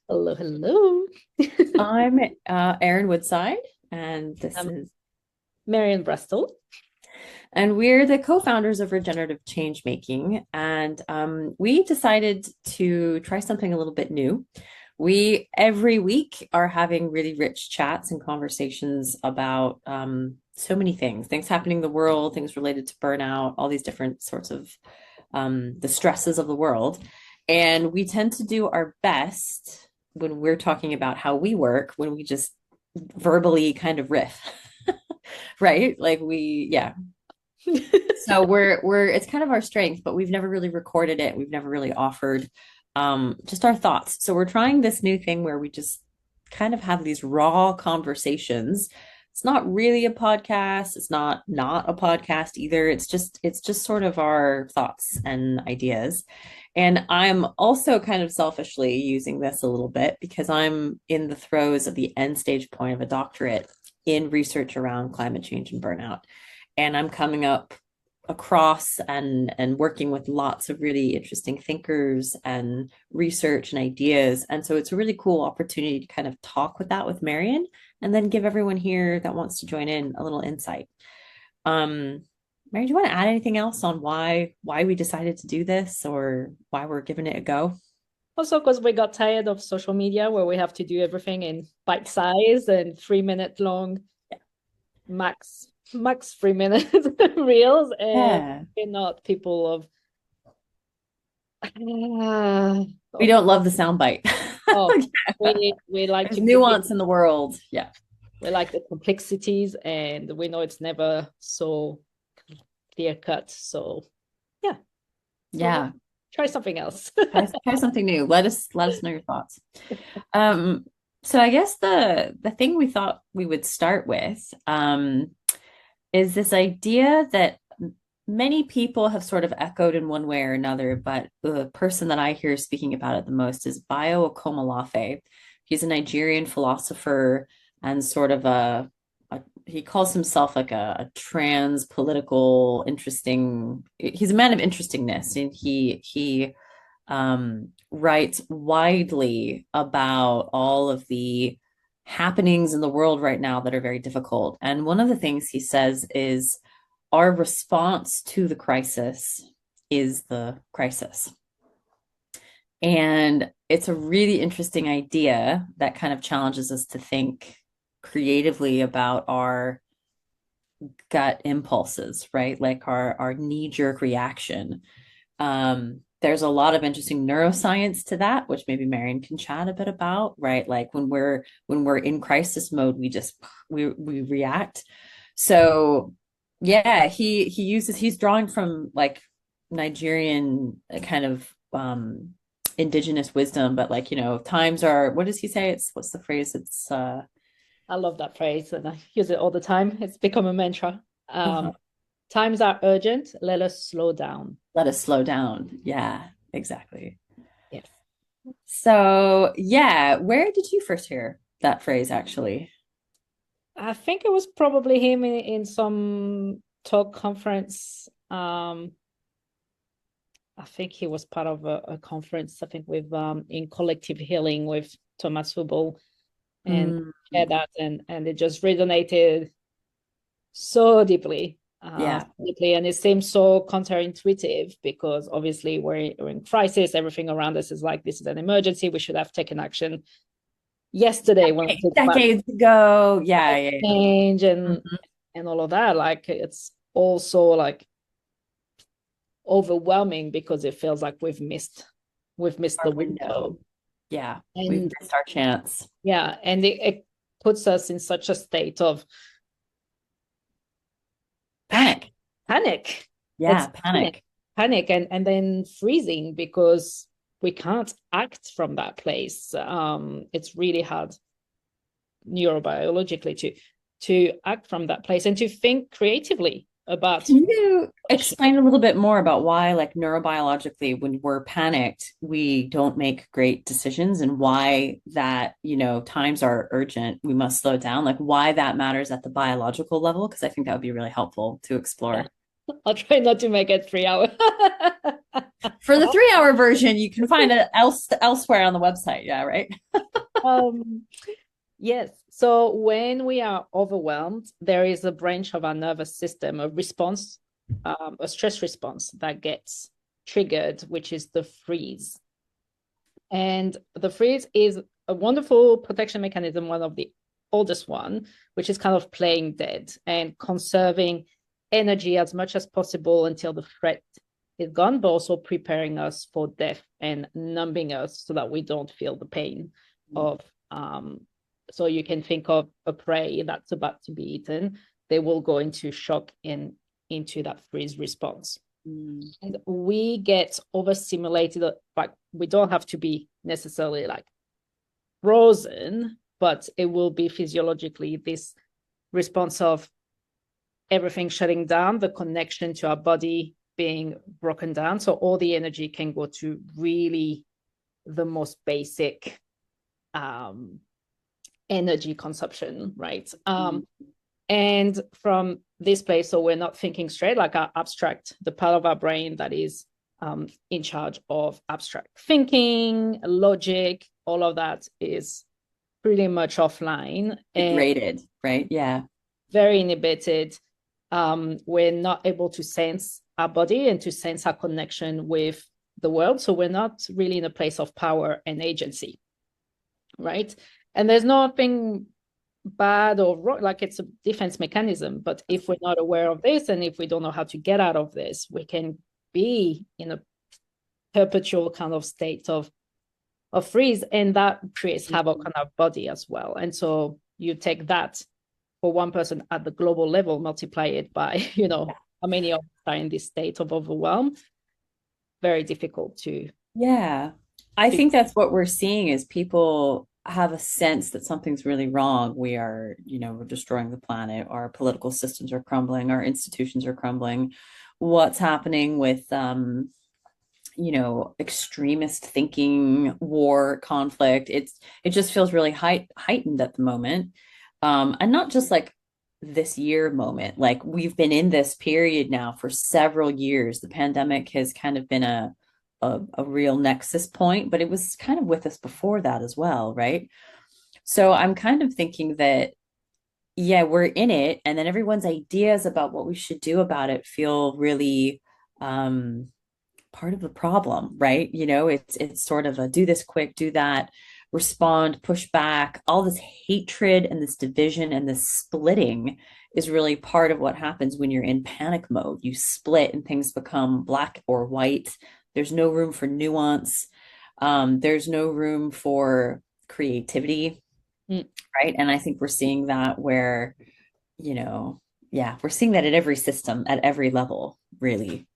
Hello, hello. I'm Erinn Woodside, and this I'm is, Marion Brastle. and we're the co-founders of Regenerative Changemaking. And we decided to try something a little bit new. We every week are having really rich chats and conversations about so many things happening in the world, things related to burnout, all these different sorts of the stresses of the world. And we tend to do our best when we're talking about how we work, when we just verbally kind of riff, right? Like yeah. So we're it's kind of our strength, but we've never really recorded it. We've never really offered just our thoughts. So we're trying this new thing where we just kind of have these raw conversations. It's not really a podcast. It's not a podcast either. It's just sort of our thoughts and ideas. And I'm also kind of selfishly using this a little bit because I'm in the throes of the end stage point of a doctorate in research around climate change and burnout. And I'm coming up across and working with lots of really interesting thinkers and research and ideas. And so it's a really cool opportunity to kind of talk with that with Marion and then give everyone here that wants to join in a little insight. Mary, do you want to add anything else on why we decided to do this or why we're giving it a go? Also, because we got tired of social media where we have to do everything in bite size and 3 minute long max 3 minute reels, and Yeah. we're not people of ah, We of don't love the soundbite. oh we like There's to give it, nuance in the world. Yeah. we like the complexities, and we know it's never so clear cut. So yeah, so Yeah. try something else. Try something new. Let us know your thoughts. Um, so I guess the thing we thought we would start with is this idea that many people have sort of echoed in one way or another, but the person that I hear speaking about it the most is Bayo Akomolafe. He's a Nigerian philosopher and sort of he calls himself like a trans political interesting. He's a man of interestingness, and he writes widely about all of the happenings in the world right now that are very difficult. And one of the things he says is our response to the crisis is the crisis. And it's a really interesting idea that kind of challenges us to think creatively about our gut impulses, right? Like our knee-jerk reaction. There's a lot of interesting neuroscience to that, which maybe Marion can chat a bit about, right? Like when we're in crisis mode, we react. So yeah, he's drawing from like Nigerian kind of indigenous wisdom, but like, times are, what does he say? What's the phrase? It's I love that phrase and I use it all the time. It's become a mantra. uh Times are urgent. Let us slow down. let us slow down. Yeah, exactly. Yes. So, yeah, where did you first hear that phrase actually? I think it was probably him in some talk conference. I think he was part of a conference, I think with in collective healing with Thomas Hubel, and Mm, shared that, and it just resonated so deeply, yeah, and it seems so counterintuitive because obviously we're in crisis. Everything around us is like this is an emergency. We should have taken action yesterday when we talk about decades ago. Yeah, yeah, yeah. change Mhm. and all of that. Like it's also like overwhelming because it feels like we've missed Our the window. window. Yeah, we've And missed our chance. yeah, and it puts us in such a state of Panic. panic. It's Yeah, panic, panic. panic, and then freezing because we can't act from that place. It's really hard neurobiologically to act from that place and to think creatively about Can you action. explain a little bit more about why, like neurobiologically, when we're panicked, we don't make great decisions and why that, times are urgent, we must slow down, like why that matters at the biological level? Because I think that would be really helpful to Yeah. explore. I'll try not to make it 3 hours. For the 3 hour version, you can find it elsewhere on the website. Yeah, right. um, yes. So when we are overwhelmed, there is a branch of our nervous system, a response, a stress response that gets triggered, which is the freeze. And the freeze is a wonderful protection mechanism, one of the oldest one, which is kind of playing dead and conserving energy as much as possible until the threat is gone, but also preparing us for death and numbing us so that we don't feel the pain of so you can think of a prey that's about to be eaten. They will go into shock and into that freeze response. And we get overstimulated, like we don't have to be necessarily like frozen, but it will be physiologically this response of everything shutting down, the connection to our body being broken down. So all the energy can go to really the most basic energy consumption, right? And from this place, so we're not thinking straight, like our abstract, the part of our brain that is in charge of abstract thinking, logic, all of that is pretty much offline. Degraded, right? Yeah. Very inhibited. We're not able to sense our body and to sense our connection with the world. So we're not really in a place of power and agency, right? And there's nothing bad or wrong, like it's a defense mechanism. But if we're not aware of this and if we don't know how to get out of this, we can be in a perpetual kind of state of freeze, and that creates havoc on our body as well. And so you take that for one person at the global level, multiply it by, how many of us are in this state of overwhelm. Very difficult to. Yeah. I think that's what we're seeing is people have a sense that something's really wrong. We are, we're destroying the planet. Our political systems are crumbling. Our institutions are crumbling. What's happening with, extremist thinking, war, conflict. It just feels really heightened at the moment. And not just like this year moment, like we've been in this period now for several years. The pandemic has kind of been a real nexus point, but it was kind of with us before that as well, right? So I'm kind of thinking that, yeah, we're in it, and then everyone's ideas about what we should do about it feel really part of the problem, right? It's sort of a do this quick, do that, respond, push back. All this hatred and this division and this splitting is really part of what happens when you're in panic mode. You split and things become black or white. There's no room for nuance. There's no room for creativity, right? And I think we're seeing that where, we're seeing that at every system, at every level, really.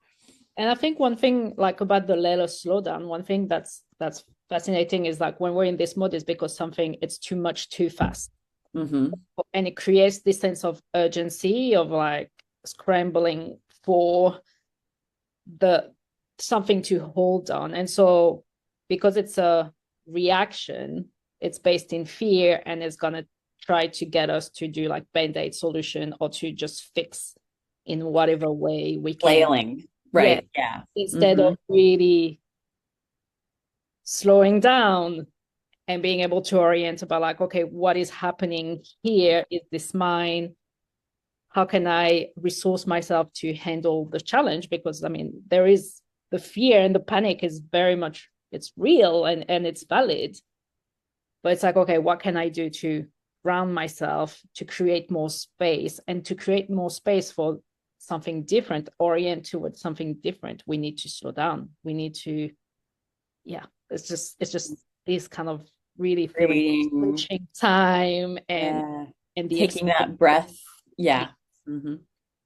And I think one thing like about the let us slow down, one thing that's fascinating is like when we're in this mode is because something, it's too much too fast. And it creates this sense of urgency of like scrambling for something to hold on. And so because it's a reaction, it's based in fear and it's going to try to get us to do like band-aid solution or to just fix in whatever way we can. Flailing. Right. Yeah. Instead of really slowing down and being able to orient about like, okay, what is happening here? Is this mine? How can I resource myself to handle the challenge? Because I mean, there is the fear and the panic is very much, it's real and it's valid. But it's like, okay, what can I do to ground myself, to create more space and to create more space for something different, orient towards something different? We need to slow down. We need to, it's just this kind of really feeling time and taking that breath. Yeah.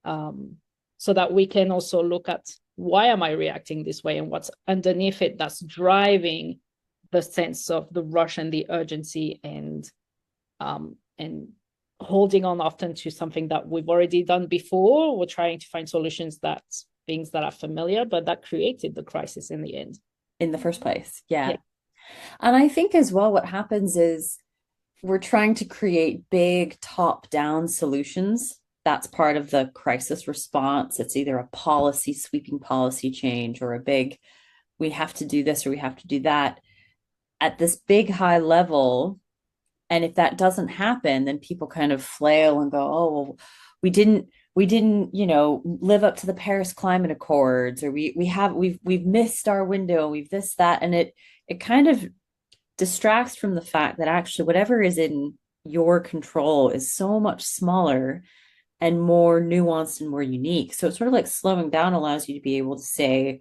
So that we can also look at why am I reacting this way and what's underneath it that's driving the sense of the rush and the urgency and holding on often to something that we've already done before. We're trying to find solutions things that are familiar, but that created the crisis in the end. In the first place. Yeah. And I think as well, what happens is we're trying to create big top-down solutions that's part of the crisis response. It's either a policy, sweeping policy change, or a big, we have to do this or we have to do that at this big high level. And if that doesn't happen, then people kind of flail and go, oh, well, we didn't, live up to the Paris Climate Accords, or we've missed our window, we've this, that. And it kind of distracts from the fact that actually whatever is in your control is so much smaller and more nuanced and more unique. So it's sort of like slowing down allows you to be able to say,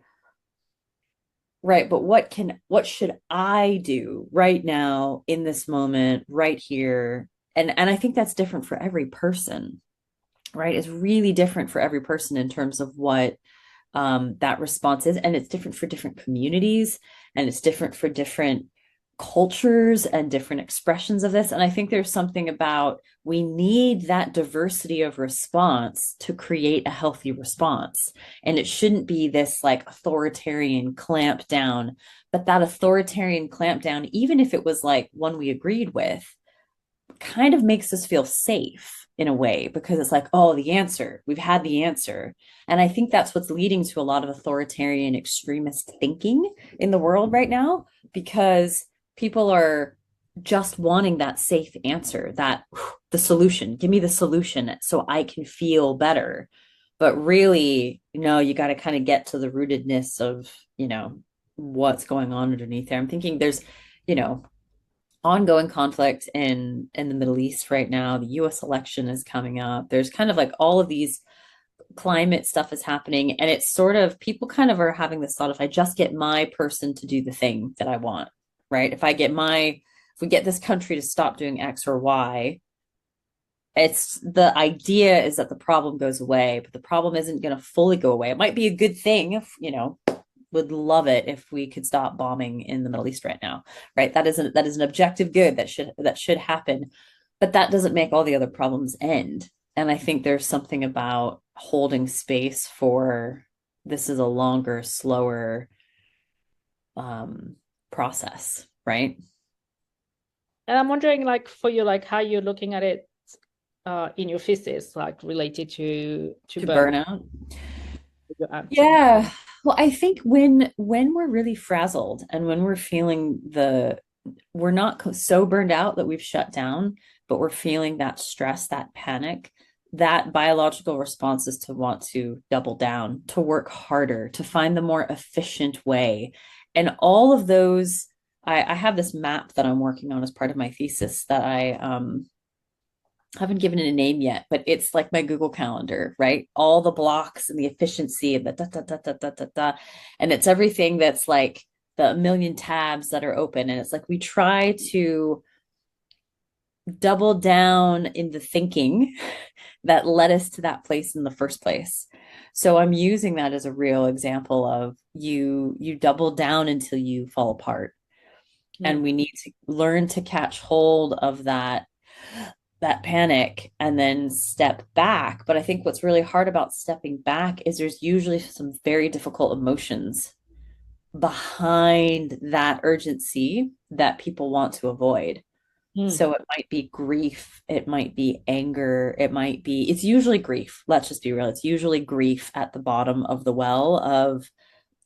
right, but what should I do right now in this moment, right here? And I think that's different for every person, right? It's really different for every person in terms of what that response is. And it's different for different communities, and it's different for different cultures and different expressions of this. And I think there's something about we need that diversity of response to create a healthy response. And it shouldn't be this like authoritarian clamp down, but that authoritarian clamp down, even if it was like one we agreed with, kind of makes us feel safe in a way, because it's like, oh, the answer, we've had the answer. And I think that's what's leading to a lot of authoritarian extremist thinking in the world right now, because people are just wanting that safe answer, that the solution, give me the solution so I can feel better. But really, you got to kind of get to the rootedness of, what's going on underneath there. I'm thinking there's, you know, ongoing conflict in the Middle East right now. The US election is coming up. There's kind of like all of these climate stuff is happening, and it's sort of people kind of are having this thought, if I just get my person to do the thing that I want, right? If we get this country to stop doing X or Y, it's the idea is that the problem goes away, but the problem isn't going to fully go away. It might be a good thing if, would love it if we could stop bombing in the Middle East right now, right? That is an objective good that should happen, but that doesn't make all the other problems end. And I think there's something about holding space for this is a longer, slower process, right? And I'm wondering, like, for you, like, how you're looking at it in your thesis, like, related to To burnout, burnout. your answer. Yeah. Well, I think when we're really frazzled and when we're feeling we're not so burned out that we've shut down, but we're feeling that stress, that panic, that biological response is to want to double down, to work harder, to find the more efficient way. And all of those, I have this map that I'm working on as part of my thesis that I haven't given it a name yet, but it's like my Google Calendar, right? All the blocks and the efficiency and the da da da da da da da. And it's everything that's like the million tabs that are open. And it's like we try to double down in the thinking that led us to that place in the first place. So I'm using that as a real example of you double down until you fall apart. And we need to learn to catch hold of that panic and then step back. But I think what's really hard about stepping back is there's usually some very difficult emotions behind that urgency that people want to avoid. Mm. So it might be grief, it might be anger, it's usually grief. Let's just be real. It's usually grief at the bottom of the well of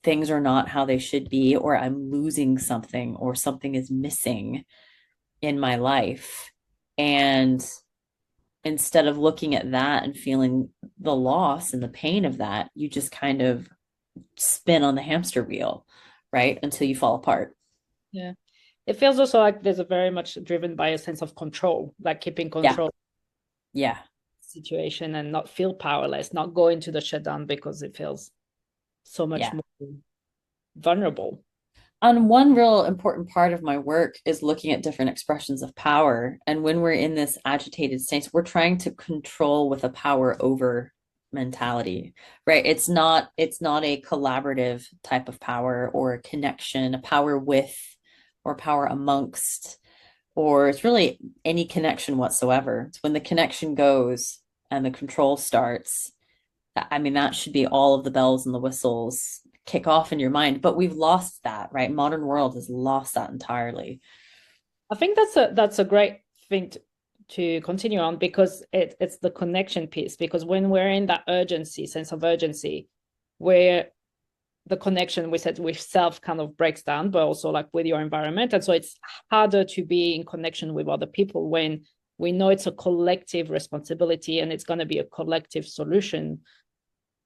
things are not how they should be, or I'm losing something, or something is missing in my life. And instead of looking at that and feeling the loss and the pain of that, you just kind of spin on the hamster wheel, right? Until you fall apart. Yeah. It feels also like there's a very much driven by a sense of control, like keeping Yeah. control of Yeah. the situation and not feel powerless, not go into the shutdown because it feels so much Yeah. more vulnerable. And one real important part of my work is looking at different expressions of power. And when we're in this agitated state, we're trying to control with a power over mentality, right? It's not a collaborative type of power or a connection, a power with or power amongst, or it's really any connection whatsoever. It's when the connection goes and the control starts. I mean, that should be all of the bells and the whistles kick off in your mind, but we've lost that, right? Modern world has lost that entirely. I think that's a great thing to continue on, because it's the connection piece. Because when we're in that urgency, sense of urgency, where the connection we said with self kind of breaks down, but also like with your environment. And so it's harder to be in connection with other people when we know it's a collective responsibility and it's going to be a collective solution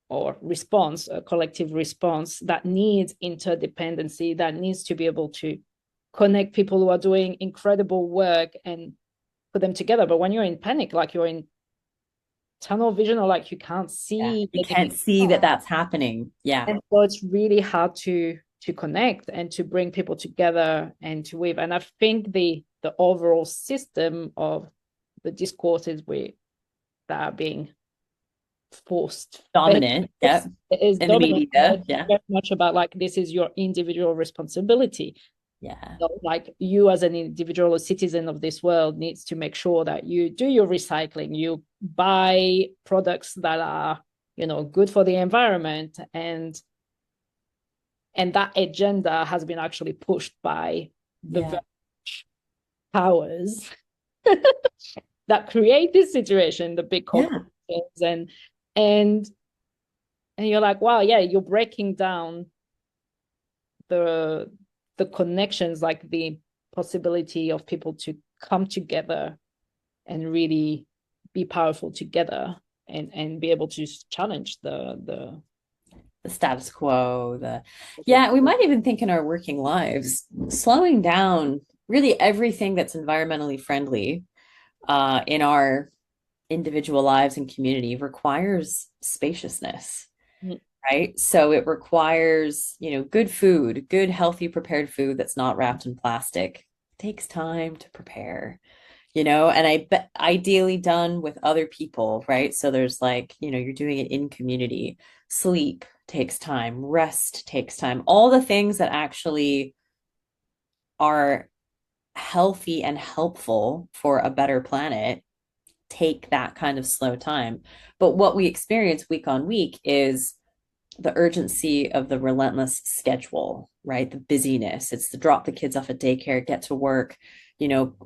or response, a collective response that needs interdependency, that needs to be able to connect people who are doing incredible work and put them together. But when you're in panic, like you're in tunnel vision, or like you can't Yeah. see You anything. can't see that that's happening. Yeah. And so it's really hard to connect and to bring people together and to weave. And I think the overall system of the discourses that are being forced Dominant. Yep. is In the dominant. media. It's Yeah. very much about like this is your individual responsibility. Yeah. So like you as an individual or citizen of this world needs to make sure that you do your recycling, you buy products that are, good for the environment, and that agenda has been actually pushed by the Yeah. powers that create this situation, the big Yeah. corporations, and and you're like, wow, yeah, you're breaking down the the connections, like the possibility of people to come together and really be powerful together, and be able to challenge The status quo, yeah, we might even think in our working lives, slowing down really everything that's environmentally friendly in our individual lives and community requires spaciousness, right? So it requires, good food, good, healthy, prepared food that's not wrapped in plastic. It takes time to prepare, and I bet ideally done with other people, right? So there's like, you're doing it in community. Sleep takes time, rest takes time, all the things that actually are healthy and helpful for a better planet take that kind of slow time. But what we experience week on week is the urgency of the relentless schedule, right? The busyness. It's the drop the kids off at daycare, get to work,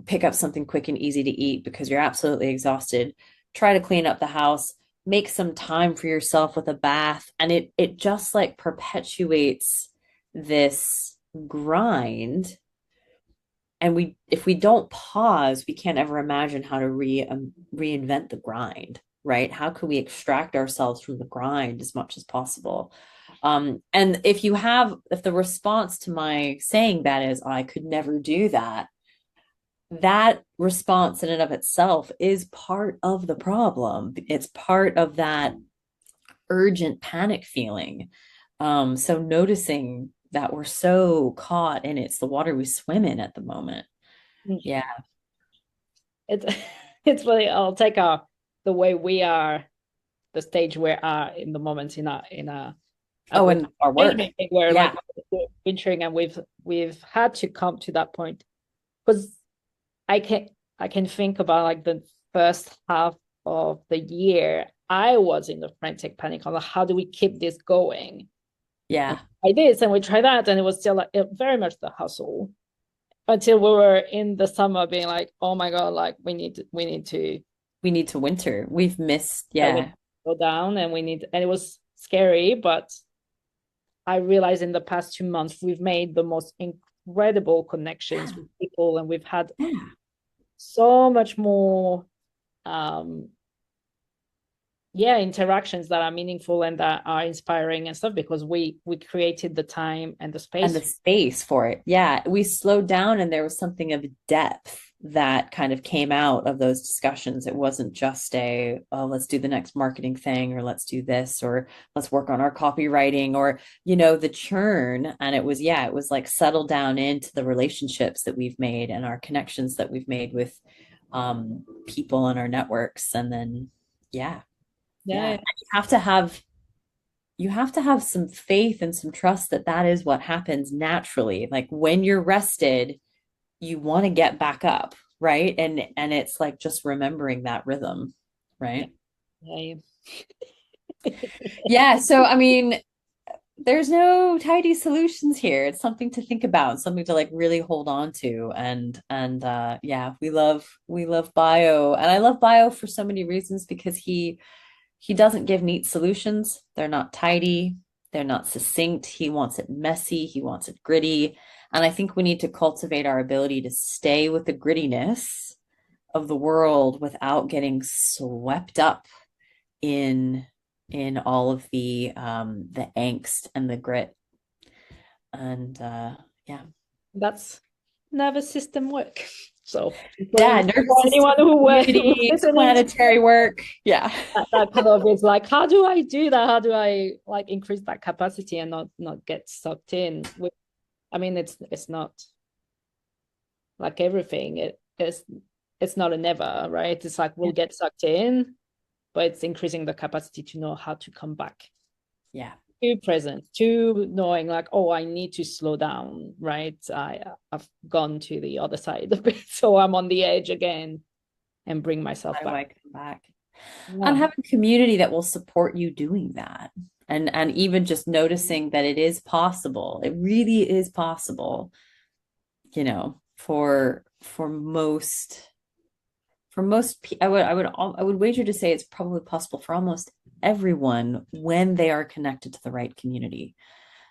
pick up something quick and easy to eat because you're absolutely exhausted. Try to clean up the house, make some time for yourself with a bath. And it just like perpetuates this grind. And if we don't pause, we can't ever imagine how to reinvent the grind, right? How can we extract ourselves from the grind as much as possible? And if the response to my saying that is, I could never do that, that response in and of itself is part of the problem. It's part of that urgent panic feeling. So noticing that we're so caught in it's the water we swim in at the moment. Yeah. it's it's really, I'll take the way we are, the stage we are in the moment in a Oh, and our work. where like Yeah. we're venturing, and we've had to come to that point, because I can think about like the first half of the year. I was in the frantic panic on how do we keep this going. Yeah. I did, and we tried that, and it was still like very much the hustle, until we were in the summer being like, oh my god, like We need to winter. We've missed. we need Yeah. to go down, and it was scary, but I realized in the past 2 months we've made the most incredible connections with people, and we've had Yeah. so much more um interactions that are meaningful and that are inspiring and stuff, because we created the time and the And space. the space for it. Yeah. We slowed down and there was something of depth that kind of came out of those discussions. It wasn't just oh, let's do the next marketing thing, or let's do this, or let's work on our copywriting, or, the churn. And it was like settle down into the relationships that we've made and our connections that we've made with people in our networks. And then, yeah, yeah. Yeah, You have to have some faith and some trust that that is what happens naturally. Like when you're rested, you want to get back up, right? And it's like just remembering that rhythm, yeah, right? yeah. Yeah, so I mean, there's no tidy solutions here. It's something to think about, something to like really hold on to. And yeah, we love bio. And I love bio for so many reasons because he doesn't give neat solutions. They're not tidy, they're not succinct. He wants it messy, he wants it gritty. And I think we need to cultivate our ability to stay with the grittiness of the world without getting swept up in all of the angst and the grit. And yeah. That's nervous system work. So Yeah, nervous for system, anyone who's community, listening to planetary work. Yeah. that kind of is like, how do I do that? How do I like increase that capacity and not get sucked in? I mean, it's not like everything. It's not a never, right? It's like we'll get sucked in, but it's increasing the capacity to know how to come back Yeah. to present, to knowing like, oh, I need to slow down, right? I've gone to the other side of it, so I'm on the edge again, and bring myself How do I back. come back? And Yeah. having community that will support you doing that. And even just noticing that it is possible. It really is possible, I would wager to say it's probably possible for almost everyone when they are connected to the right community.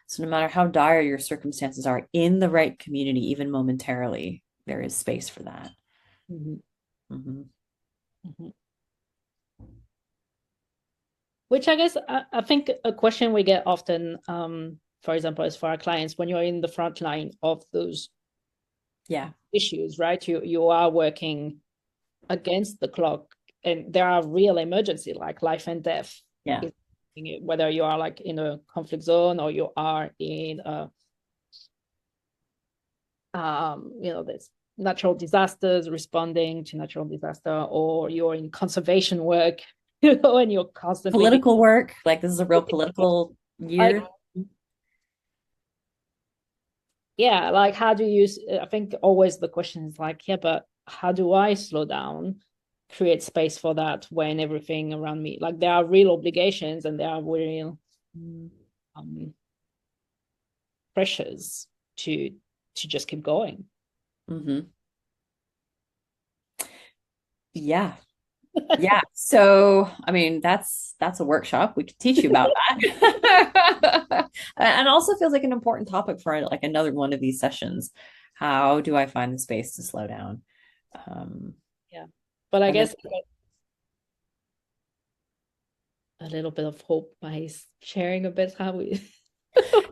So no matter how dire your circumstances are, in the right community, even momentarily, there is space for that. Mm-hmm. Mm-hmm. Mm-hmm. Which I guess I think a question we get often, for example, is for our clients when you're in the front line of those Yeah. issues, right? You are working against the clock, and there are real emergency like life and death. Yeah. Whether you are like in a conflict zone or you are in a there's natural disasters, responding to natural disaster, or you're in conservation work, and you're constantly Political work, like this is a real political like, year. yeah, like how do you, I think always the question is like, yeah, but how do I slow down, create space for that when everything around me, like there are real obligations and there are real um, pressures to just keep going. Mm-hmm. Yeah. Yeah. So, I mean, that's a workshop. We could teach you about that. And also feels like an important topic for like another one of these sessions. How do I find the space to slow down? Um, Yeah, but I and then guess a little bit of hope by sharing a bit how we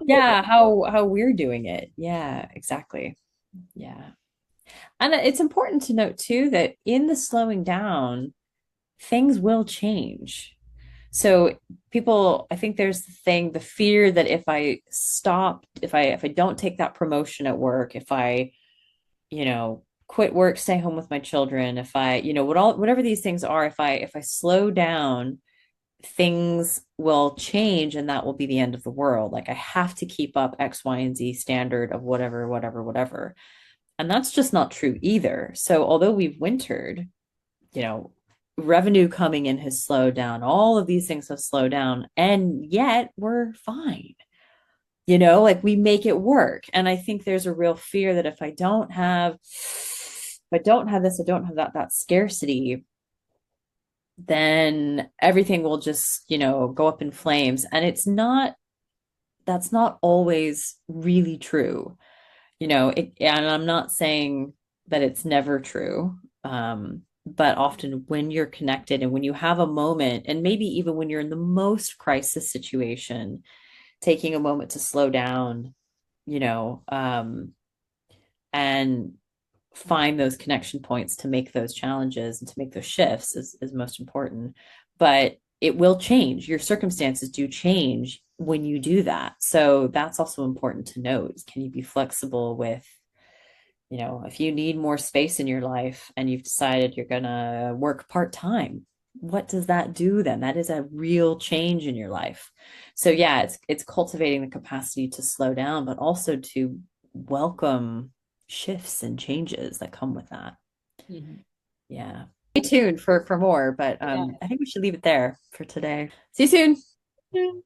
yeah, how we're doing it. Yeah, exactly. Yeah. And it's important to note too that in the slowing down, things will change. So people, I think there's the fear that if I stop, if I don't take that promotion at work, if I, quit work, stay home with my children, if I, whatever these things are, if I slow down, things will change and that will be the end of the world. Like I have to keep up X, Y, and Z standard of whatever, whatever, whatever. And that's just not true either. So although we've wintered, you know, revenue coming in has slowed down. All of these things have slowed down, and yet we're fine. Like we make it work. And I think there's a real fear that if I don't have this, I don't have that scarcity, then everything will just, go up in flames. And that's not always really true. And I'm not saying that it's never true. But often when you're connected and when you have a moment, and maybe even when you're in the most crisis situation, taking a moment to slow down, you know, um, and find those connection points to make those challenges and to make those shifts is most important. But it will change. Your circumstances do change when you do that. So that's also important to note. Can you be flexible with, if you need more space in your life and you've decided you're going to work part-time, what does that do then? That is a real change in your life. So yeah, it's cultivating the capacity to slow down, but also to welcome shifts and changes that come with that. Mhm. Yeah. Stay tuned for more, but Yeah. I think we should leave it there for today. See you soon.